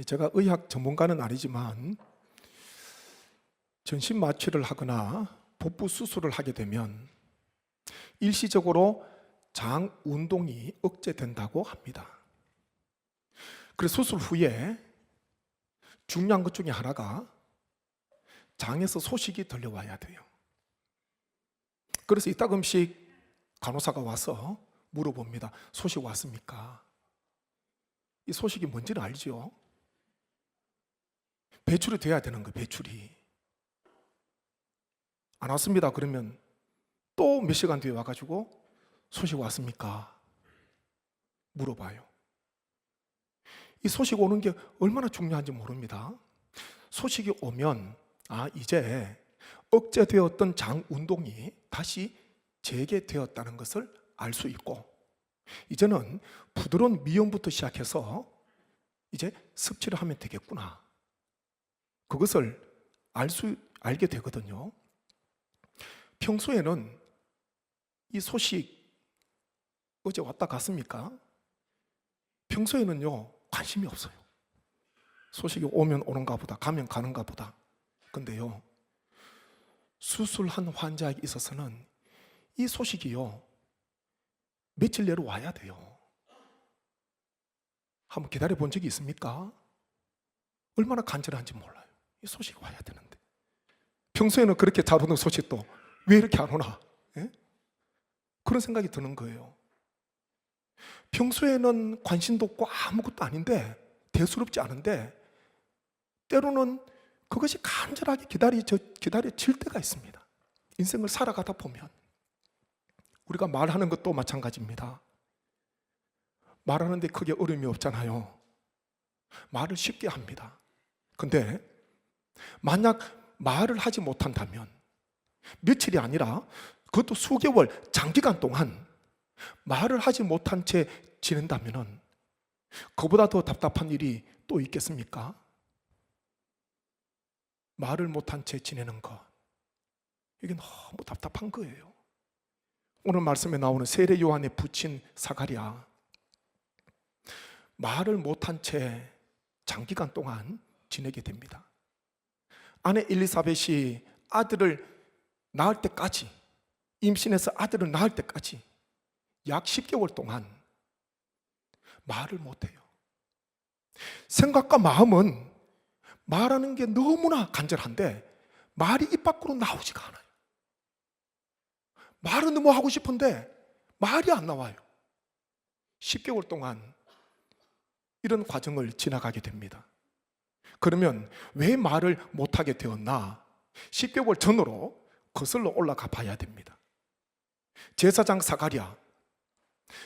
제가 의학 전문가는 아니지만 전신 마취를 하거나 복부 수술을 하게 되면 일시적으로 장 운동이 억제된다고 합니다. 그래서 수술 후에 중요한 것 중에 하나가 장에서 소식이 들려와야 돼요. 그래서 이따금씩 간호사가 와서 물어봅니다. 소식 왔습니까? 이 소식이 뭔지는 알죠? 배출이 돼야 되는 거예요. 배출이 안 왔습니다. 그러면 또 몇 시간 뒤에 와가지고 소식 왔습니까? 물어봐요. 이 소식 오는 게 얼마나 중요한지 모릅니다. 소식이 오면 이제 억제되었던 장 운동이 다시 재개되었다는 것을 알 수 있고, 이제는 부드러운 미용부터 시작해서 이제 습치를 하면 되겠구나, 그것을 알게 되거든요. 평소에는 이 소식 어제 왔다 갔습니까? 평소에는요 관심이 없어요. 소식이 오면 오는가 보다, 가면 가는가 보다. 근데요, 수술한 환자에게 있어서는 이 소식이요 며칠 내로 와야 돼요. 한번 기다려 본 적이 있습니까? 얼마나 간절한지 몰라요. 이 소식이 와야 되는데 평소에는 그렇게 잘 오는 소식도 왜 이렇게 안 오나? 예? 그런 생각이 드는 거예요. 평소에는 관심도 없고 아무것도 아닌데, 대수롭지 않은데 때로는 그것이 간절하게 기다려질 때가 있습니다. 인생을 살아가다 보면 우리가 말하는 것도 마찬가지입니다. 말하는데 크게 어려움이 없잖아요. 말을 쉽게 합니다. 근데 만약 말을 하지 못한다면 며칠이 아니라 그것도 수개월, 장기간 동안 말을 하지 못한 채 지낸다면 그보다 더 답답한 일이 또 있겠습니까? 말을 못한 채 지내는 것, 이게 너무 답답한 거예요. 오늘 말씀에 나오는 세례 요한의 부친 사가랴, 말을 못한 채 장기간 동안 지내게 됩니다. 아내 엘리사벳이 아들을 낳을 때까지, 임신해서 아들을 낳을 때까지 약 10개월 동안 말을 못해요. 생각과 마음은 말하는 게 너무나 간절한데 말이 입 밖으로 나오지가 않아요. 말은 너무 하고 싶은데 말이 안 나와요. 10개월 동안 이런 과정을 지나가게 됩니다. 그러면 왜 말을 못하게 되었나? 10개월 전으로 거슬러 올라가 봐야 됩니다. 제사장 사가랴,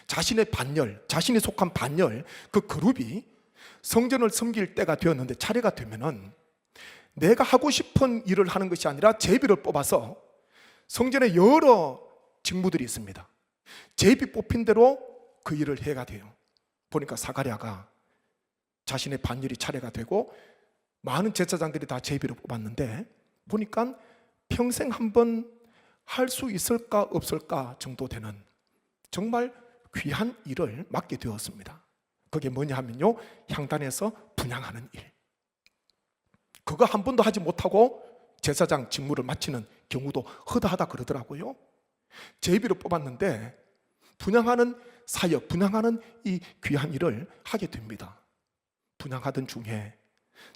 자신의 반열, 자신이 속한 반열, 그 그룹이 성전을 섬길 때가 되었는데, 차례가 되면은 내가 하고 싶은 일을 하는 것이 아니라 제비를 뽑아서, 성전에 여러 직무들이 있습니다. 제비 뽑힌 대로 그 일을 해가 돼요. 보니까 사가랴가 자신의 반열이 차례가 되고 많은 제사장들이 다 제비를 뽑았는데, 보니까 평생 한번 할 수 있을까 없을까 정도 되는 정말 귀한 일을 맡게 되었습니다. 그게 뭐냐 하면요, 향단에서 분향하는 일. 그거 한 번도 하지 못하고 제사장 직무를 마치는 경우도 허다하다 그러더라고요. 제비를 뽑았는데 분향하는 사역, 분향하는 이 귀한 일을 하게 됩니다. 분향하던 중에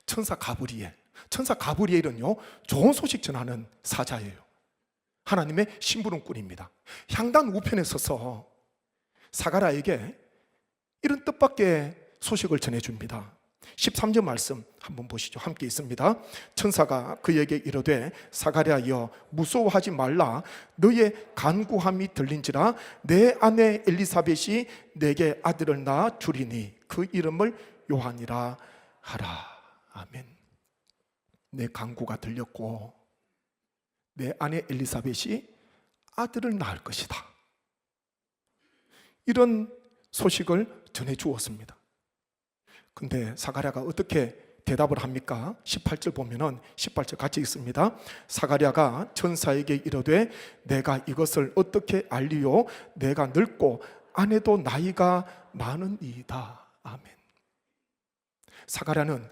천사 가브리엘은요 좋은 소식 전하는 사자예요. 하나님의 심부름꾼입니다. 향단 우편에 서서 사가랴에게 이런 뜻밖의 소식을 전해줍니다. 13절 말씀 한번 보시죠. 함께 있습니다. 천사가 그에게 이르되 사가랴여 무서워하지 말라. 너의 간구함이 들린지라. 내 아내 엘리사벳이 내게 아들을 낳아 주리니 그 이름을 요한이라 하라. 아멘. 내 간구가 들렸고 내 아내 엘리사벳이 아들을 낳을 것이다, 이런 소식을 전해 주었습니다. 근데 사가랴가 어떻게 대답을 합니까? 18절 보면은 18절 같이 읽습니다. 사가랴가 천사에게 이르되 내가 이것을 어떻게 알리요? 내가 늙고 아내도 나이가 많으니이다. 아멘. 사가랴는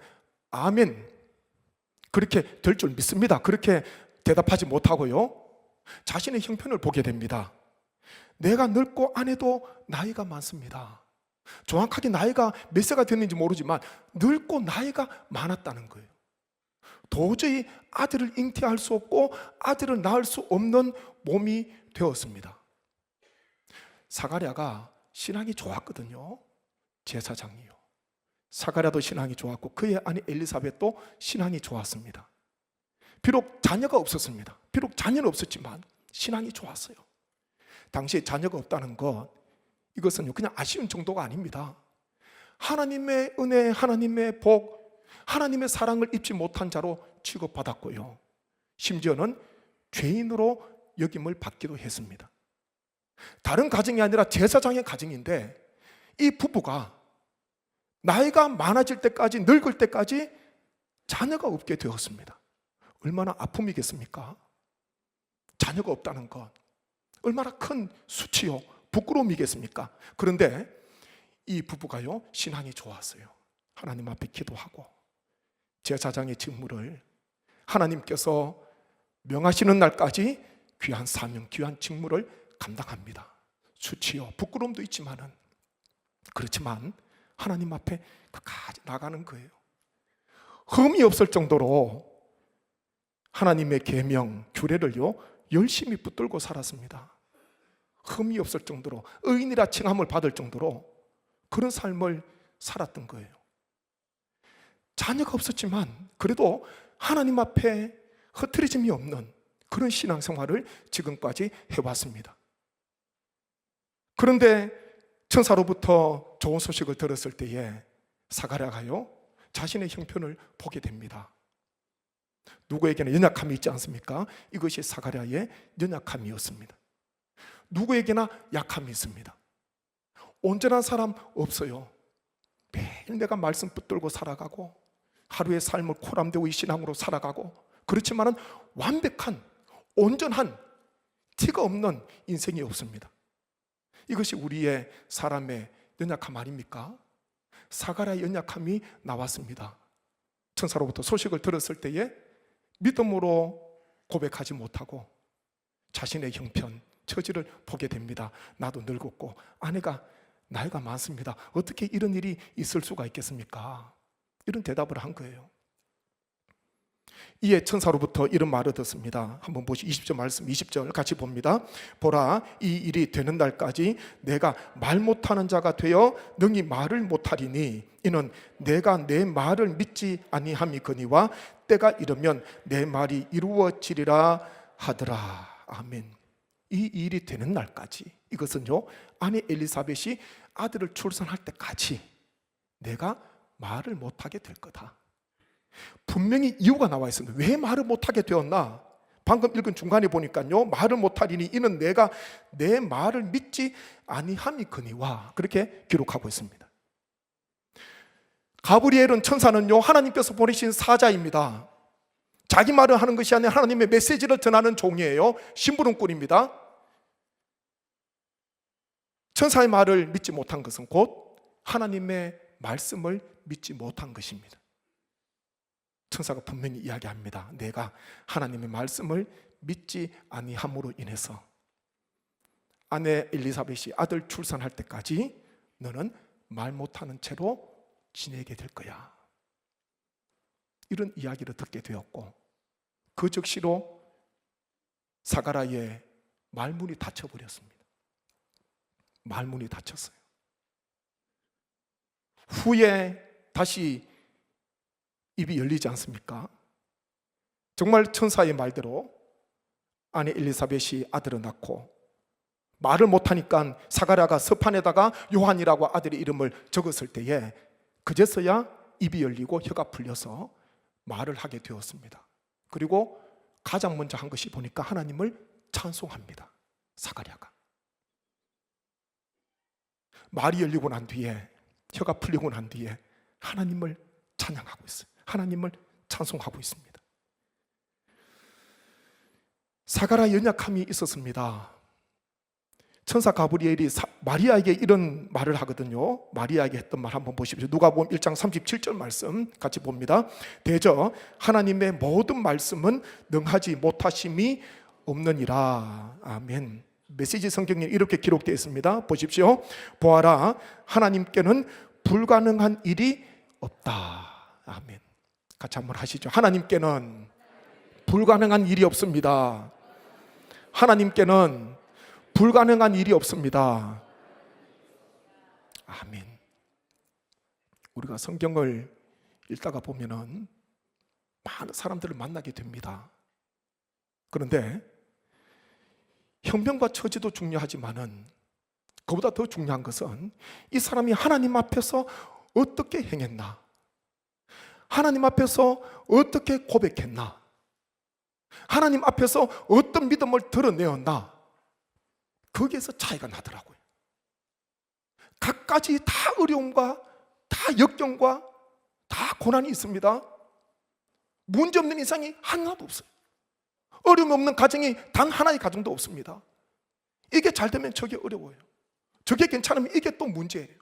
아멘, 그렇게 될 줄 믿습니다. 그렇게 대답하지 못하고요, 자신의 형편을 보게 됩니다. 내가 늙고 아내도 나이가 많습니다. 정확하게 나이가 몇 세가 됐는지 모르지만 늙고 나이가 많았다는 거예요. 도저히 아들을 잉태할 수 없고 아들을 낳을 수 없는 몸이 되었습니다. 사가랴가 신앙이 좋았거든요. 제사장이요. 사가랴도 신앙이 좋았고 그의 아내 엘리사벳도 신앙이 좋았습니다. 비록 자녀가 없었습니다. 비록 자녀는 없었지만 신앙이 좋았어요. 당시에 자녀가 없다는 것, 이것은 그냥 아쉬운 정도가 아닙니다. 하나님의 은혜, 하나님의 복, 하나님의 사랑을 입지 못한 자로 취급받았고요, 심지어는 죄인으로 여김을 받기도 했습니다. 다른 가정이 아니라 제사장의 가정인데 이 부부가 나이가 많아질 때까지, 늙을 때까지 자녀가 없게 되었습니다. 얼마나 아픔이겠습니까? 자녀가 없다는 것 얼마나 큰 수치요, 부끄러움이겠습니까? 그런데 이 부부가요, 신앙이 좋았어요. 하나님 앞에 기도하고 제사장의 직무를 하나님께서 명하시는 날까지 귀한 사명, 귀한 직무를 감당합니다. 수치요, 부끄러움도 있지만은, 그렇지만 하나님 앞에 끝까지 나가는 거예요. 흠이 없을 정도로 하나님의 계명, 규례를요 열심히 붙들고 살았습니다. 흠이 없을 정도로, 의인이라 칭함을 받을 정도로 그런 삶을 살았던 거예요. 자녀가 없었지만 그래도 하나님 앞에 흐트러짐이 없는 그런 신앙생활을 지금까지 해왔습니다. 그런데 천사로부터 좋은 소식을 들었을 때에 사가랴가요 자신의 형편을 보게 됩니다. 누구에게나 연약함이 있지 않습니까? 이것이 사가랴의 연약함이었습니다. 누구에게나 약함이 있습니다. 온전한 사람 없어요. 매일 내가 말씀 붙들고 살아가고 하루의 삶을 코람되고 이 신앙으로 살아가고, 그렇지만은 완벽한, 온전한, 티가 없는 인생이 없습니다. 이것이 우리의 사람의 연약함 아닙니까? 사가랴의 연약함이 나왔습니다. 천사로부터 소식을 들었을 때에 믿음으로 고백하지 못하고 자신의 형편, 처지를 보게 됩니다. 나도 늙었고 아내가 나이가 많습니다. 어떻게 이런 일이 있을 수가 있겠습니까? 이런 대답을 한 거예요. 이에 천사로부터 이런 말을 듣습니다. 한번 보시죠. 20절 말씀, 20절 같이 봅니다. 보라, 이 일이 되는 날까지 내가 말 못하는 자가 되어 능히 말을 못하리니 이는 내가 내 말을 믿지 아니함이거니와 때가 이르면 내 말이 이루어지리라 하더라. 아멘. 이 일이 되는 날까지, 이것은요 아내 엘리사벳이 아들을 출산할 때까지 내가 말을 못하게 될 거다. 분명히 이유가 나와 있습니다. 왜 말을 못하게 되었나? 방금 읽은 중간에 보니까요, 말을 못하리니 이는 내가 내 말을 믿지 아니함이거니와, 그렇게 기록하고 있습니다. 가브리엘은 천사는요 하나님께서 보내신 사자입니다. 자기 말을 하는 것이 아니라 하나님의 메시지를 전하는 종이에요. 심부름꾼입니다. 천사의 말을 믿지 못한 것은 곧 하나님의 말씀을 믿지 못한 것입니다. 천사가 분명히 이야기합니다. 내가 하나님의 말씀을 믿지 아니함으로 인해서 아내 엘리사벳이 아들 출산할 때까지 너는 말 못하는 채로 지내게 될 거야. 이런 이야기를 듣게 되었고, 그 즉시로 사가랴의 말문이 닫혀버렸습니다. 말문이 닫혔어요. 후에 다시 입이 열리지 않습니까? 정말 천사의 말대로 아내 엘리사벳이 아들을 낳고, 말을 못하니까 사가랴가 서판에다가 요한이라고 아들의 이름을 적었을 때에 그제서야 입이 열리고 혀가 풀려서 말을 하게 되었습니다. 그리고 가장 먼저 한 것이 보니까 하나님을 찬송합니다. 사가랴가 말이 열리고 난 뒤에, 혀가 풀리고 난 뒤에 하나님을 찬양하고 있어요. 하나님을 찬송하고 있습니다. 사가랴 연약함이 있었습니다. 천사 가브리엘이 마리아에게 이런 말을 하거든요. 마리아에게 했던 말 한번 보십시오. 누가복음 1장 37절 말씀 같이 봅니다. 대저 하나님의 모든 말씀은 능하지 못하심이 없느니라. 아멘. 메시지 성경에 이렇게 기록되어 있습니다. 보십시오. 보아라, 하나님께는 불가능한 일이 없다. 아멘. 같이 한번 하시죠. 하나님께는 불가능한 일이 없습니다. 하나님께는 불가능한 일이 없습니다. 아멘. 우리가 성경을 읽다가 보면은 많은 사람들을 만나게 됩니다. 그런데 형편과 처지도 중요하지만은 그보다 더 중요한 것은 이 사람이 하나님 앞에서 어떻게 행했나, 하나님 앞에서 어떻게 고백했나, 하나님 앞에서 어떤 믿음을 드러내었나, 거기에서 차이가 나더라고요. 각가지 다 어려움과 다 역경과 다 고난이 있습니다. 문제 없는 인상이 하나도 없어요. 어려움 없는 가정이 단 하나의 가정도 없습니다. 이게 잘 되면 저게 어려워요. 저게 괜찮으면 이게 또 문제예요.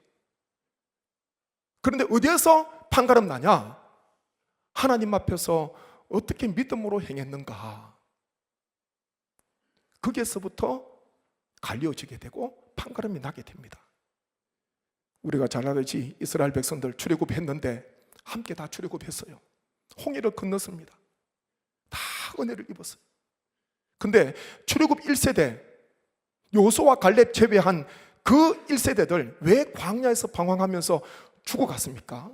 그런데 어디에서 판가름 나냐? 하나님 앞에서 어떻게 믿음으로 행했는가, 거기에서부터 갈려지게 되고 판가름이 나게 됩니다. 우리가 잘 알듯이 이스라엘 백성들 출애굽했는데 함께 다 출애굽했어요. 홍해를 건넜습니다. 다 은혜를 입었어요. 근데 출애굽 1세대 여호수아와 갈렙 제외한 그 1세대들 왜 광야에서 방황하면서 죽어갔습니까?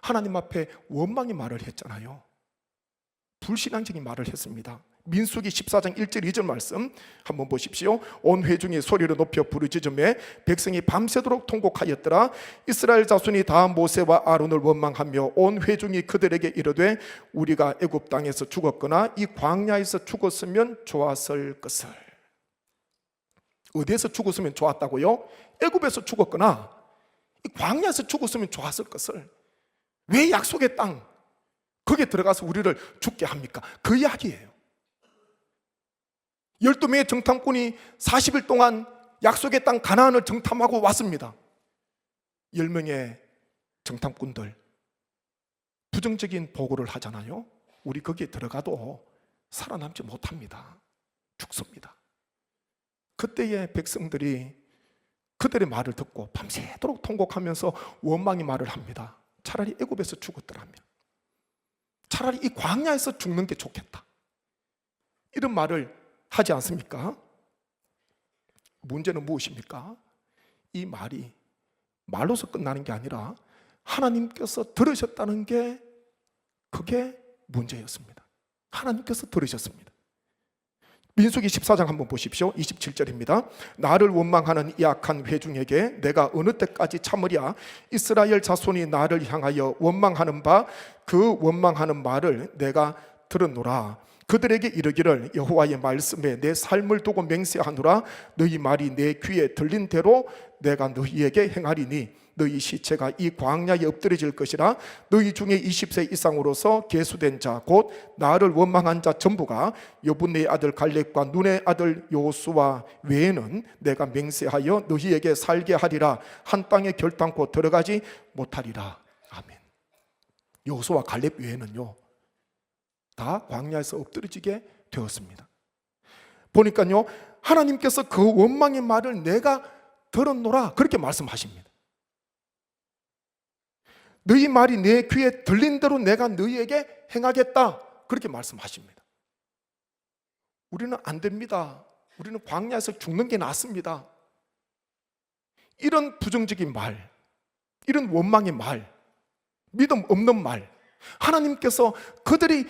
하나님 앞에 원망의 말을 했잖아요. 불신앙적인 말을 했습니다. 민수기 14장 1절 2절 말씀 한번 보십시오. 온 회중이 소리를 높여 부르짖으매 백성이 밤새도록 통곡하였더라. 이스라엘 자손이 다 모세와 아론을 원망하며 온 회중이 그들에게 이르되 우리가 애굽 땅에서 죽었거나 이 광야에서 죽었으면 좋았을 것을. 어디에서 죽었으면 좋았다고요? 애굽에서 죽었거나 이 광야에서 죽었으면 좋았을 것을. 왜 약속의 땅 거기에 들어가서 우리를 죽게 합니까? 그 이야기예요. 12명의 정탐꾼이 40일 동안 약속의 땅 가나안을 정탐하고 왔습니다. 10명의 정탐꾼들 부정적인 보고를 하잖아요. 우리 거기에 들어가도 살아남지 못합니다. 죽습니다. 그때의 백성들이 그들의 말을 듣고 밤새도록 통곡하면서 원망의 말을 합니다. 차라리 애굽에서 죽었더라면, 차라리 이 광야에서 죽는 게 좋겠다, 이런 말을 하지 않습니까? 문제는 무엇입니까? 이 말이 말로서 끝나는 게 아니라 하나님께서 들으셨다는 게 그게 문제였습니다. 하나님께서 들으셨습니다. 민수기 14장 한번 보십시오. 27절입니다. 나를 원망하는 이 악한 회중에게 내가 어느 때까지 참으랴? 이스라엘 자손이 나를 향하여 원망하는 바 그 원망하는 말을 내가 들었노라. 그들에게 이르기를 여호와의 말씀에 내 삶을 두고 맹세하노라. 너희 말이 내 귀에 들린 대로 내가 너희에게 행하리니 너희 시체가 이 광야에 엎드려질 것이라. 너희 중에 20세 이상으로서 계수된 자 곧 나를 원망한 자 전부가 여분의 아들 갈렙과 눈의 아들 여호수아 외에는 내가 맹세하여 너희에게 살게 하리라. 한 땅에 결단코 들어가지 못하리라. 아멘. 여호수아 갈렙 외에는요 다 광야에서 엎드려지게 되었습니다. 보니까요 하나님께서 그 원망의 말을 내가 들었노라 그렇게 말씀하십니다. 너희 말이 내 귀에 들린 대로 내가 너희에게 행하겠다 그렇게 말씀하십니다. 우리는 안 됩니다. 우리는 광야에서 죽는 게 낫습니다. 이런 부정적인 말, 이런 원망의 말, 믿음 없는 말, 하나님께서 그들이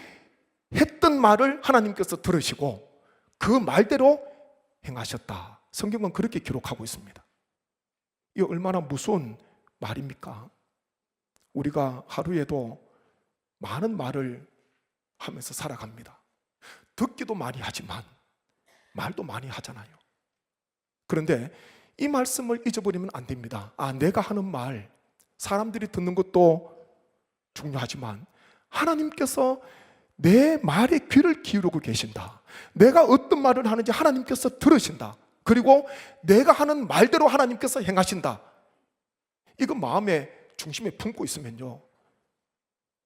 했던 말을 하나님께서 들으시고 그 말대로 행하셨다. 성경은 그렇게 기록하고 있습니다. 이 얼마나 무서운 말입니까? 우리가 하루에도 많은 말을 하면서 살아갑니다. 듣기도 많이 하지만 말도 많이 하잖아요. 그런데 이 말씀을 잊어버리면 안 됩니다. 내가 하는 말, 사람들이 듣는 것도 중요하지만 하나님께서 내 말에 귀를 기울이고 계신다. 내가 어떤 말을 하는지 하나님께서 들으신다. 그리고 내가 하는 말대로 하나님께서 행하신다. 이거 마음의 중심에 품고 있으면요,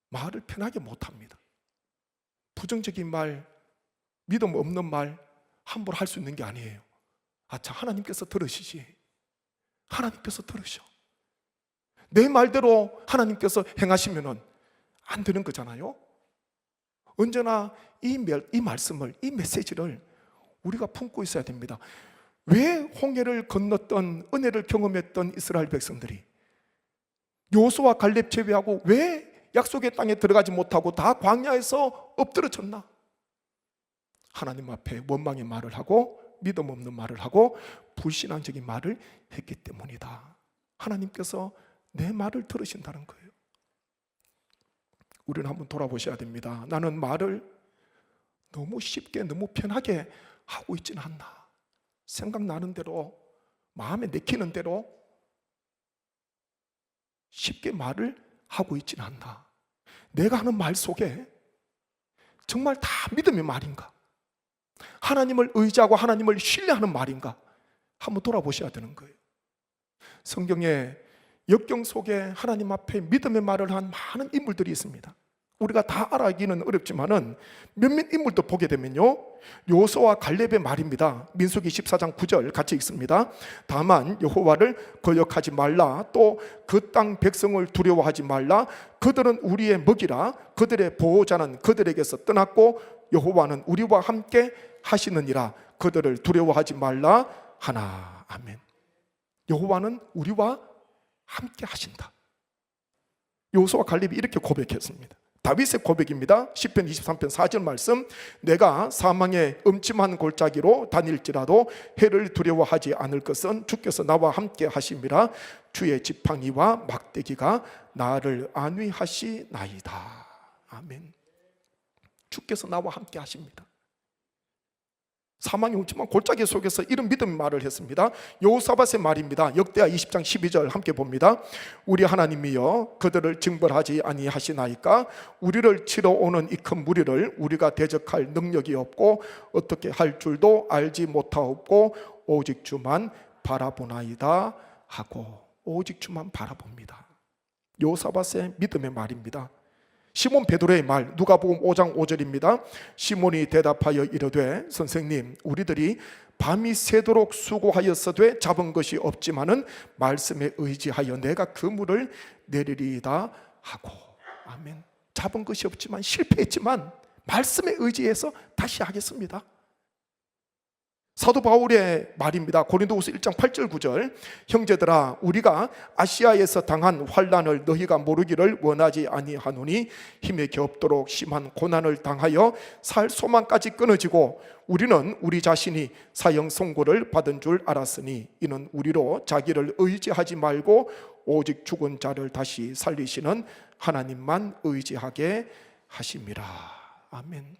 말을 편하게 못합니다. 부정적인 말, 믿음 없는 말 함부로 할 수 있는 게 아니에요. 자, 하나님께서 들으시지. 하나님께서 들으셔. 내 말대로 하나님께서 행하시면은 안 되는 거잖아요. 언제나 이 말씀을, 이 메시지를 우리가 품고 있어야 됩니다. 왜 홍해를 건넜던, 은혜를 경험했던 이스라엘 백성들이 여호수아 갈렙 제외하고 왜 약속의 땅에 들어가지 못하고 다 광야에서 엎드러졌나? 하나님 앞에 원망의 말을 하고 믿음 없는 말을 하고 불신앙적인 말을 했기 때문이다. 하나님께서 내 말을 들으신다는 거예요. 우리는 한번 돌아보셔야 됩니다. 나는 말을 너무 쉽게, 너무 편하게 하고 있지는 않나? 생각나는 대로, 마음에 내키는 대로 쉽게 말을 하고 있지는 않나? 내가 하는 말 속에 정말 다 믿음의 말인가? 하나님을 의지하고 하나님을 신뢰하는 말인가? 한번 돌아보셔야 되는 거예요. 성경에 역경 속에 하나님 앞에 믿음의 말을 한 많은 인물들이 있습니다. 우리가 다 알아기는 어렵지만은 몇몇 인물도 보게 되면요, 여호수아와 갈렙의 말입니다. 민수기 14장 9절 같이 읽습니다. 다만 여호와를 거역하지 말라. 또 그 땅 백성을 두려워하지 말라. 그들은 우리의 먹이라. 그들의 보호자는 그들에게서 떠났고 여호와는 우리와 함께 하시느니라. 그들을 두려워하지 말라 하나. 아멘. 여호와는 우리와 함께 하신다. 여호수아와 갈렙이 이렇게 고백했습니다. 다윗의 고백입니다. 시편 23편 4절 말씀. 내가 사망의 음침한 골짜기로 다닐지라도 해를 두려워하지 않을 것은 주께서 나와 함께 하심이라. 주의 지팡이와 막대기가 나를 안위하시나이다. 아멘. 주께서 나와 함께 하십니다. 사망의 음침한 골짜기 속에서 이런 믿음의 말을 했습니다. 여호사밧의 말입니다. 역대하 20장 12절 함께 봅니다. 우리 하나님이여 그들을 징벌하지 아니하시나이까? 우리를 치러 오는 이 큰 무리를 우리가 대적할 능력이 없고 어떻게 할 줄도 알지 못하옵고 오직 주만 바라보나이다 하고, 오직 주만 바라봅니다. 여호사밧의 믿음의 말입니다. 시몬 베드로의 말, 누가복음 5장 5절입니다. 시몬이 대답하여 이르되 선생님, 우리들이 밤이 새도록 수고하였어도 잡은 것이 없지만은 말씀에 의지하여 내가 그물을 내리리이다 하고. 아멘. 잡은 것이 없지만, 실패했지만 말씀에 의지해서 다시 하겠습니다. 사도 바울의 말입니다. 고린도후서 1장 8절 9절. 형제들아, 우리가 아시아에서 당한 환난을 너희가 모르기를 원하지 아니하노니 힘에 겹도록 심한 고난을 당하여 살 소망까지 끊어지고 우리는 우리 자신이 사형 선고를 받은 줄 알았으니 이는 우리로 자기를 의지하지 말고 오직 죽은 자를 다시 살리시는 하나님만 의지하게 하심이라. 아멘.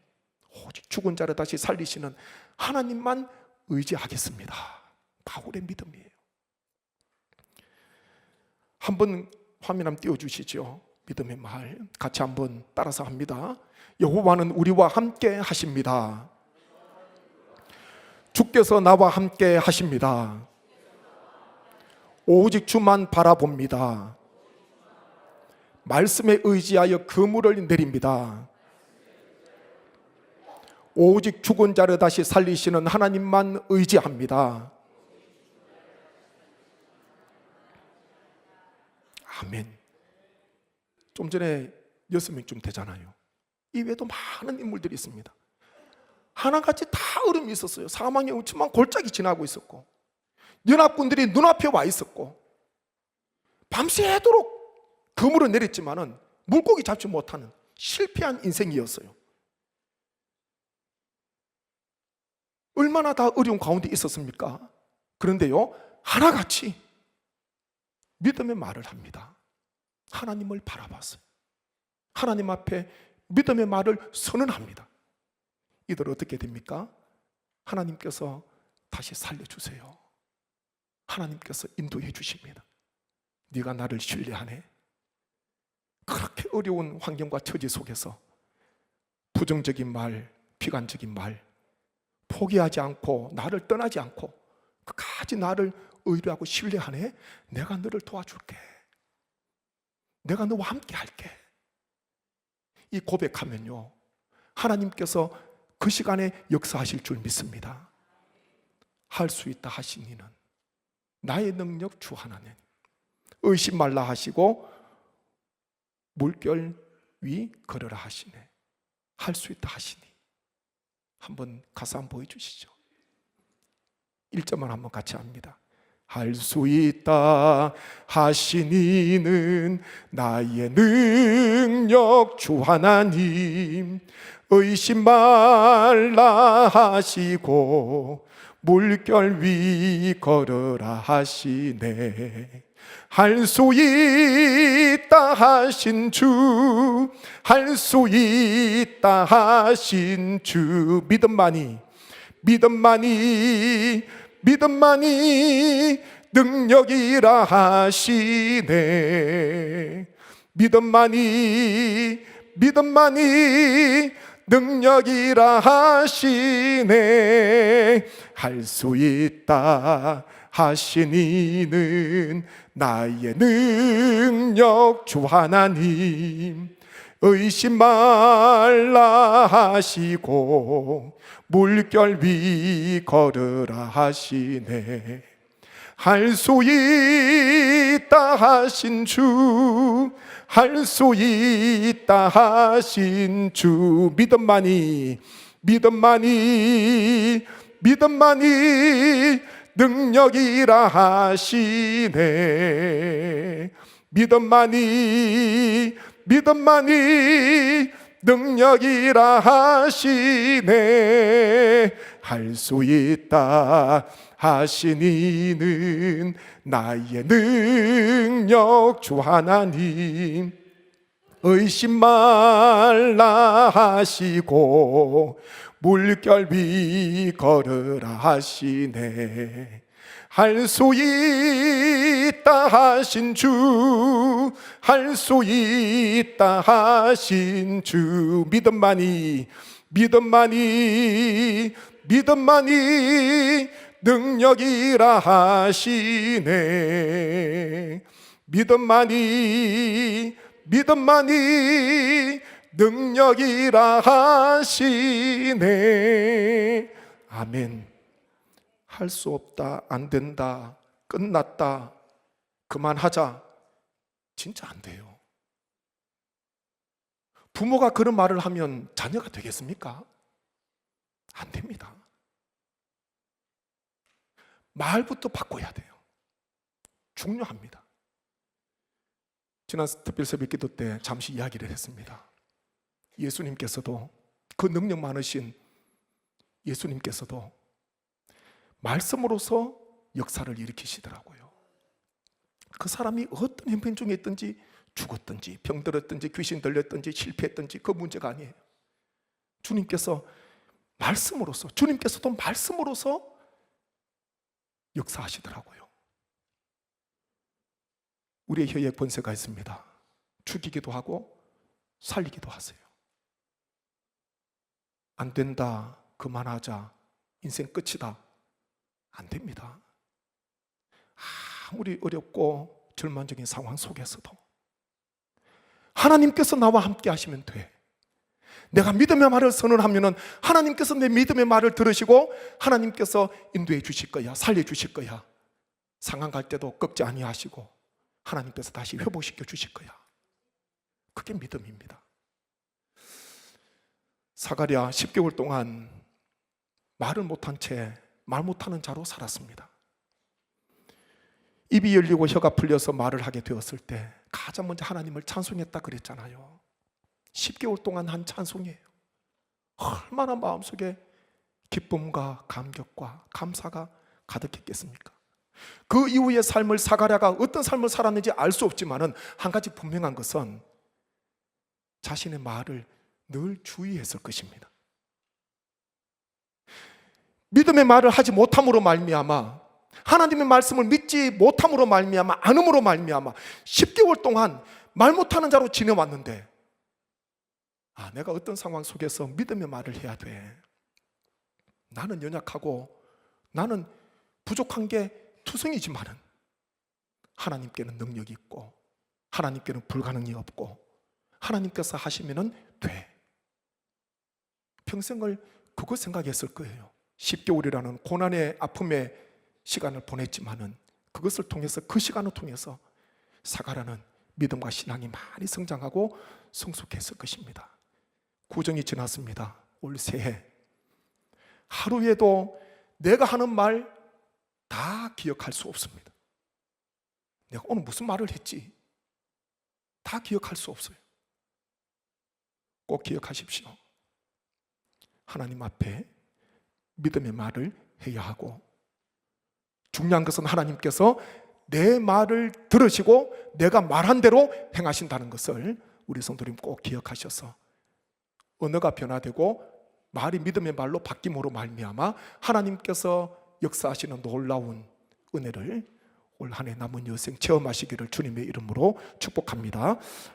오직 죽은 자를 다시 살리시는 하나님만 의지하겠습니다. 바울의 믿음이에요. 한번 화면 한번 띄워주시죠. 믿음의 말 같이 한번 따라서 합니다. 여호와는 우리와 함께 하십니다. 주께서 나와 함께 하십니다. 오직 주만 바라봅니다. 말씀에 의지하여 그물을 내립니다. 오직 죽은 자를 다시 살리시는 하나님만 의지합니다. 아멘. 좀 전에 6명쯤 되잖아요. 이외에도 많은 인물들이 있습니다. 하나같이 다 어려움이 있었어요. 사망의 음침한 골짜기 지나고 있었고, 연합군들이 눈앞에 와 있었고, 밤새도록 그물을 내렸지만은 물고기 잡지 못하는 실패한 인생이었어요. 얼마나 다 어려운 가운데 있었습니까? 그런데요, 하나같이 믿음의 말을 합니다. 하나님을 바라봤어요. 하나님 앞에 믿음의 말을 선언합니다. 이들 어떻게 됩니까? 하나님께서 다시 살려주세요. 하나님께서 인도해 주십니다. 네가 나를 신뢰하네. 그렇게 어려운 환경과 처지 속에서 부정적인 말, 비관적인 말, 포기하지 않고 나를 떠나지 않고 끝까지 나를 의뢰하고 신뢰하네. 내가 너를 도와줄게. 내가 너와 함께 할게. 이 고백하면요, 하나님께서 그 시간에 역사하실 줄 믿습니다. 할 수 있다 하시니는 나의 능력 주 하나님. 의심 말라 하시고 물결 위 걸으라 하시네. 할 수 있다 하시니. 한번 가사 한번 보여주시죠. 1절만 한번 같이 합니다. 할 수 있다 하시니는 나의 능력 주 하나님. 의심 말라 하시고 물결 위 걸으라 하시네. 할 수 있다 하신 주, 할 수 있다 하신 주. 믿음만이 능력이라 하시네. 믿음만이 능력이라 하시네. 할 수 있다 하시니는 나의 능력 주 하나님. 의심 말라 하시고 물결 위 걸으라 하시네. 할 수 있다 하신 주, 할 수 있다 하신 주. 믿음만이 능력이라 하시네. 믿음만이 능력이라 하시네. 할 수 있다 하시니는 나의 능력 주 하나님. 의심 말라 하시고 물결 위 걸으라 하시네. 할 수 있다 하신 주, 할 수 있다 하신 주. 믿음만이 능력이라 하시네. 믿음만이 능력이라 하시네. 아멘. 할 수 없다, 안 된다, 끝났다, 그만하자, 진짜 안 돼요. 부모가 그런 말을 하면 자녀가 되겠습니까? 안 됩니다. 말부터 바꿔야 돼요. 중요합니다. 지난 특별 새벽 기도 때 잠시 이야기를 했습니다. 예수님께서도, 그 능력 많으신 예수님께서도 말씀으로서 역사를 일으키시더라고요. 그 사람이 어떤 형편 중에 있든지, 죽었든지 병들었든지 귀신 들렸든지 실패했든지 그 문제가 아니에요. 주님께서도 말씀으로서 역사하시더라고요. 우리의 혀에 권세가 있습니다. 죽이기도 하고 살리기도 하세요. 안 된다, 그만하자, 인생 끝이다, 안 됩니다. 아무리 어렵고 절망적인 상황 속에서도 하나님께서 나와 함께 하시면 돼. 내가 믿음의 말을 선언하면 하나님께서 내 믿음의 말을 들으시고 하나님께서 인도해 주실 거야, 살려 주실 거야. 상한 갈 때도 꺾지 아니하시고 하나님께서 다시 회복시켜 주실 거야. 그게 믿음입니다. 사가랴 10개월 동안 말을 못한 채 말 못하는 자로 살았습니다. 입이 열리고 혀가 풀려서 말을 하게 되었을 때 가장 먼저 하나님을 찬송했다 그랬잖아요. 10개월 동안 한 찬송이에요. 얼마나 마음속에 기쁨과 감격과 감사가 가득했겠습니까? 그 이후의 삶을 사가랴가 어떤 삶을 살았는지 알 수 없지만 한 가지 분명한 것은 자신의 말을 늘 주의했을 것입니다. 믿음의 말을 하지 못함으로 말미암아, 하나님의 말씀을 믿지 못함으로 말미암아, 안음으로 말미암아 10개월 동안 말 못하는 자로 지내왔는데, 내가 어떤 상황 속에서 믿음의 말을 해야 돼. 나는 연약하고 나는 부족한 게 투성이지만은 하나님께는 능력이 있고 하나님께는 불가능이 없고 하나님께서 하시면은 돼. 평생을 그거 생각했을 거예요. 10개월이라는 고난의 아픔의 시간을 보냈지만은 그것을 통해서, 그 시간을 통해서 사가라는 믿음과 신앙이 많이 성장하고 성숙했을 것입니다. 구정이 지났습니다. 올 새해 하루에도 내가 하는 말 다 기억할 수 없습니다. 내가 오늘 무슨 말을 했지? 다 기억할 수 없어요. 꼭 기억하십시오. 하나님 앞에 믿음의 말을 해야 하고, 중요한 것은 하나님께서 내 말을 들으시고 내가 말한 대로 행하신다는 것을 우리 성도님 꼭 기억하셔서 언어가 변화되고 말이 믿음의 말로 바뀜으로 말미암아 하나님께서 역사하시는 놀라운 은혜를 올 한 해 남은 여생 체험하시기를 주님의 이름으로 축복합니다.